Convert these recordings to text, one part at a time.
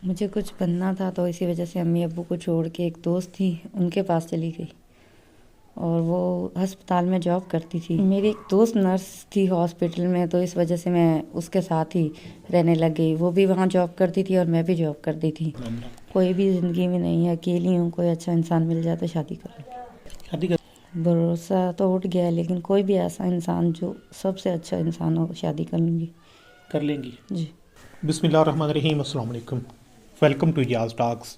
مجھے کچھ بننا تھا تو اسی وجہ سے امی ابو کو چھوڑ کے ایک دوست تھی ان کے پاس چلی گئی، اور وہ ہسپتال میں جاب کرتی تھی۔ میری ایک دوست نرس تھی ہاسپٹل میں، تو اس وجہ سے میں اس کے ساتھ ہی رہنے لگ گئی۔ وہ بھی وہاں جاب کرتی تھی اور میں بھی جاب کرتی تھی۔ کوئی بھی زندگی میں نہیں ہے، اکیلی ہوں، کوئی اچھا انسان مل جائے تو شادی کروں۔ بھروسہ تو اٹھ گیا ہے، لیکن کوئی بھی ایسا انسان جو سب سے اچھا انسان ہو، شادی کر لوں گی۔ کر لیں گی جی۔ بسم اللہ الرحمن الرحیم۔ السلام علیکم، ویلکم ٹو اجاز ٹاکس۔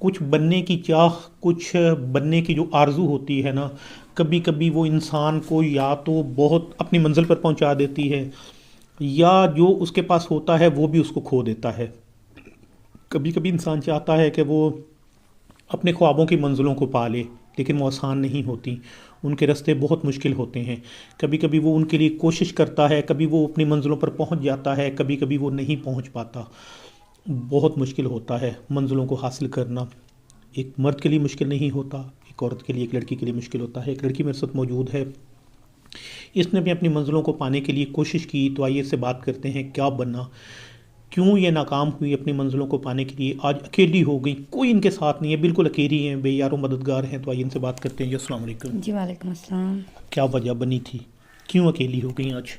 کچھ بننے کی چاہ، کچھ بننے کی جو آرزو ہوتی ہے نا، کبھی کبھی وہ انسان کو یا تو بہت اپنی منزل پر پہنچا دیتی ہے، یا جو اس کے پاس ہوتا ہے وہ بھی اس کو کھو دیتا ہے۔ کبھی کبھی انسان چاہتا ہے کہ وہ اپنے خوابوں کی منزلوں کو پا لے، لیکن وہ آسان نہیں ہوتی، ان کے راستے بہت مشکل ہوتے ہیں۔ کبھی کبھی وہ ان کے لیے کوشش کرتا ہے، کبھی وہ اپنی منزلوں پر پہنچ جاتا ہے، کبھی کبھی وہ نہیں پہنچ پاتا۔ بہت مشکل ہوتا ہے منزلوں کو حاصل کرنا۔ ایک مرد کے لیے مشکل نہیں ہوتا، ایک عورت کے لیے، ایک لڑکی کے لیے مشکل ہوتا ہے۔ ایک لڑکی میرے ساتھ موجود ہے، اس نے بھی اپنی منزلوں کو پانے کے لیے کوشش کی، تو آئیے اس سے بات کرتے ہیں کیا بنا، کیوں یہ ناکام ہوئی اپنی منزلوں کو پانے کے لیے، آج اکیلی ہو گئی، کوئی ان کے ساتھ نہیں ہے، بالکل اکیلی ہیں، بے یار و مددگار ہیں۔ تو آئیے ان سے بات کرتے ہیں۔ جی السلام علیکم۔ جی وعلیکم السلام۔ کیا وجہ بنی تھی، کیوں اکیلی ہو گئی آج؟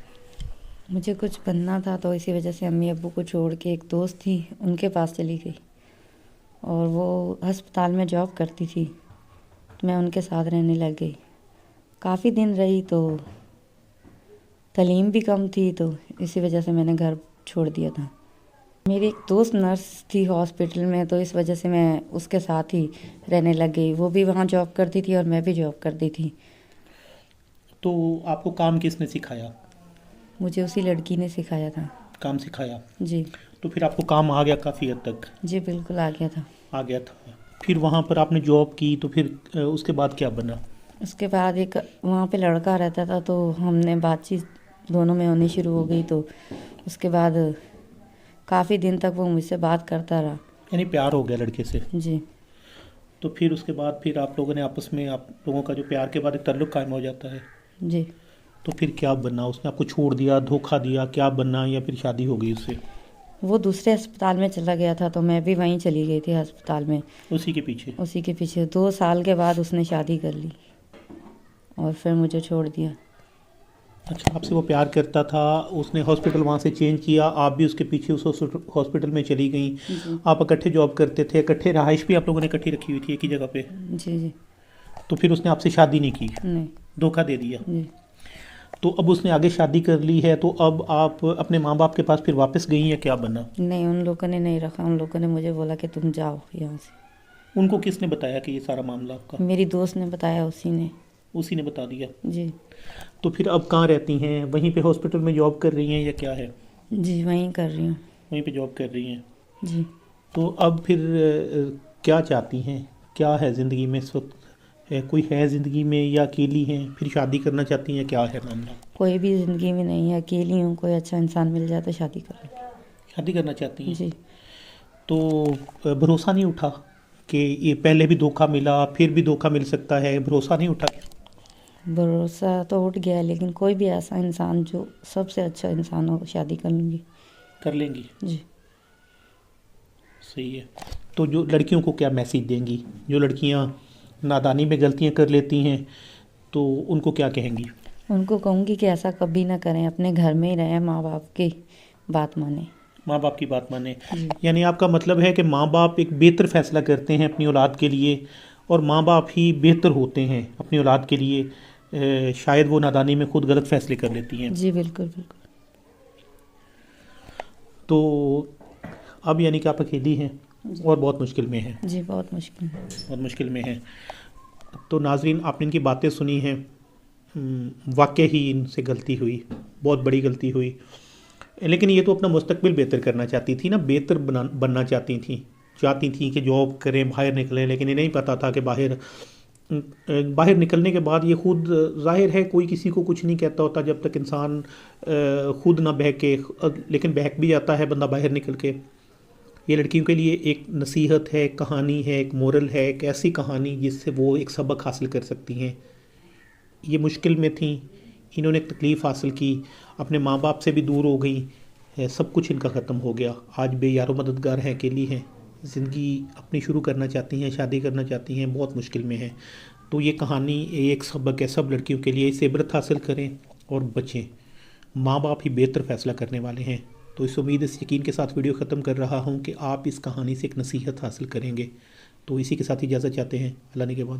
مجھے کچھ بننا تھا تو اسی وجہ سے امی ابو کو چھوڑ کے ایک دوست تھی ان کے پاس چلی گئی، اور وہ ہسپتال میں جاب کرتی تھی، تو میں ان کے ساتھ رہنے لگ گئی۔ کافی دن رہی تو تعلیم بھی کم تھی، تو اسی وجہ سے میں نے گھر چھوڑ دیا تھا۔ میری ایک دوست نرس تھی ہاسپٹل میں، تو اس وجہ سے میں اس کے ساتھ ہی رہنے لگ گئی۔ وہ بھی وہاں جاب کرتی تھی اور میں بھی جاب کرتی تھی۔ تو آپ کو کام کس نے سکھایا؟ مجھے اسی لڑکی نے سکھایا تھا۔ کام سکھایا؟ جی۔ تو پھر آپ کو کام آ گیا کافی حد تک؟ جی بالکل آ گیا تھا۔ آ گیا تھا۔ پھر وہاں پر آپ نے جاب کی، تو پھر اس کے بعد کیا بنا؟ اس کے بعد ایک وہاں پہ لڑکا رہتا تھا، تو ہم نے بات چیت دونوں میں ہونی شروع ہو گئی، تو اس کے بعد کافی دن تک وہ مجھ سے بات کرتا رہا۔ یعنی پیار ہو گیا لڑکے سے؟ جی۔ تو پھر اس کے بعد پھر آپ لوگوں نے آپس میں، آپ لوگوں کا جو پیار کے بعد ایک تعلق قائم ہو جاتا ہے، جی۔ تو پھر کیا بنا؟ اس نے آپ کو چھوڑ دیا، دھوکہ دیا، کیا بنا، یا پھر شادی ہو گئی اس سے؟ وہ دوسرے ہسپتال میں چلا گیا تھا، تو میں بھی وہیں چلی گئی تھی ہسپتال میں، اسی کے پیچھے؟ اسی کے پیچھے۔ 2 سال کے بعد اس نے شادی کر لی اور پھر مجھے چھوڑ دیا۔ اچھا، آپ سے وہ پیار کرتا تھا، اس نے ہاسپٹل وہاں سے چینج کیا، آپ بھی اس کے پیچھے اس ہاسپٹل میں چلی گئیں، جی۔ آپ اکٹھے جاب کرتے تھے، اکٹھے رہائش بھی آپ لوگوں نے اکٹھی رکھی ہوئی تھی ایک ہی جگہ پہ، جی جی۔ تو پھر اس نے آپ سے شادی نہیں کی، نہیں۔ دھوکہ دے دیا؟ جی۔ تو اب اس نے آگے شادی کر لی ہے، تو اب آپ اپنے ماں باپ کے پاس پھر واپس گئی، یا کیا بنا؟ نہیں، ان لوگوں نے نہیں رکھا، ان لوگوں نے مجھے بولا کہ تم جاؤ یہاں سے۔ ان کو کس نے بتایا کہ یہ سارا معاملہ آپ کا؟ میری دوست نے بتایا، اسی نے۔ اسی نے بتا دیا؟ جی۔ تو پھر اب کہاں رہتی ہیں؟ وہیں پہ ہاسپٹل میں جاب کر رہی ہیں یا کیا ہے؟ جی وہیں کر رہی ہوں۔ وہیں پہ جاب کر رہی ہیں؟ جی۔ تو اب پھر کیا چاہتی ہیں، کیا ہے زندگی میں اس وقت؟ کوئی ہے زندگی میں، یا اکیلی ہیں؟ پھر شادی کرنا چاہتی ہیں، کیا ہے معاملہ؟ کوئی بھی زندگی میں نہیں ہے، اکیلی ہوں، کوئی اچھا انسان مل جائے تو شادی کروں۔ شادی کرنا چاہتی ہیں؟ جی۔ تو بھروسہ نہیں اٹھا کہ یہ پہلے بھی دھوکہ ملا، پھر بھی دھوکہ مل سکتا ہے، بھروسہ نہیں اٹھا؟ بھروسہ تو اٹھ گیا ہے، لیکن کوئی بھی ایسا انسان جو سب سے اچھا انسان ہو، شادی کر لوں گی۔ کر لیں گی؟ جی۔ صحیح ہے۔ تو جو لڑکیوں کو کیا میسیج دیں گی، جو لڑکیاں نادانی میں غلطیاں کر لیتی ہیں، تو ان کو کیا کہیں گی؟ ان کو کہوں گی کہ ایسا کبھی نہ کریں، اپنے گھر میں ہی رہیں، ماں باپ کی بات مانیں۔ ماں باپ کی بات مانیں؟ جی۔ یعنی آپ کا مطلب ہے کہ ماں باپ ایک بہتر فیصلہ کرتے ہیں اپنی اولاد کے لیے، اور ماں باپ ہی بہتر ہوتے ہیں اپنی اولاد کے لیے، شاید وہ نادانی میں خود غلط فیصلے کر لیتی ہیں۔ جی بالکل بالکل۔ تو اب یعنی کہ آپ اکیلی ہیں اور بہت مشکل میں ہیں؟ جی بہت مشکل ہے۔ بہت مشکل میں ہیں۔ تو ناظرین، آپ نے ان کی باتیں سنی ہیں، واقعی ہی ان سے غلطی ہوئی، بہت بڑی غلطی ہوئی، لیکن یہ تو اپنا مستقبل بہتر کرنا چاہتی تھی نا، بہتر بننا چاہتی تھیں کہ جاب کریں، باہر نکلیں، لیکن یہ نہیں پتہ تھا کہ باہر نکلنے کے بعد یہ خود، ظاہر ہے کوئی کسی کو کچھ نہیں کہتا ہوتا جب تک انسان خود نہ بہکے، لیکن بہک بھی جاتا ہے بندہ باہر نکل کے۔ یہ لڑکیوں کے لیے ایک نصیحت ہے، ایک کہانی ہے، ایک مورل ہے، ایک ایسی کہانی جس سے وہ ایک سبق حاصل کر سکتی ہیں۔ یہ مشکل میں تھیں، انہوں نے ایک تکلیف حاصل کی، اپنے ماں باپ سے بھی دور ہو گئیں، سب کچھ ان کا ختم ہو گیا، آج بے یار و مددگار ہیں، اکیلی ہیں، زندگی اپنی شروع کرنا چاہتی ہیں، شادی کرنا چاہتی ہیں، بہت مشکل میں ہیں، تو یہ کہانی ایک سبق ہے سب لڑکیوں کے لیے، اس سے عبرت حاصل کریں اور بچیں۔ ماں باپ ہی بہتر فیصلہ کرنے والے ہیں۔ تو اس امید اس یقین کے ساتھ ویڈیو ختم کر رہا ہوں کہ آپ اس کہانی سے ایک نصیحت حاصل کریں گے۔ تو اسی کے ساتھ اجازت چاہتے ہیں، اللہ نگہبان۔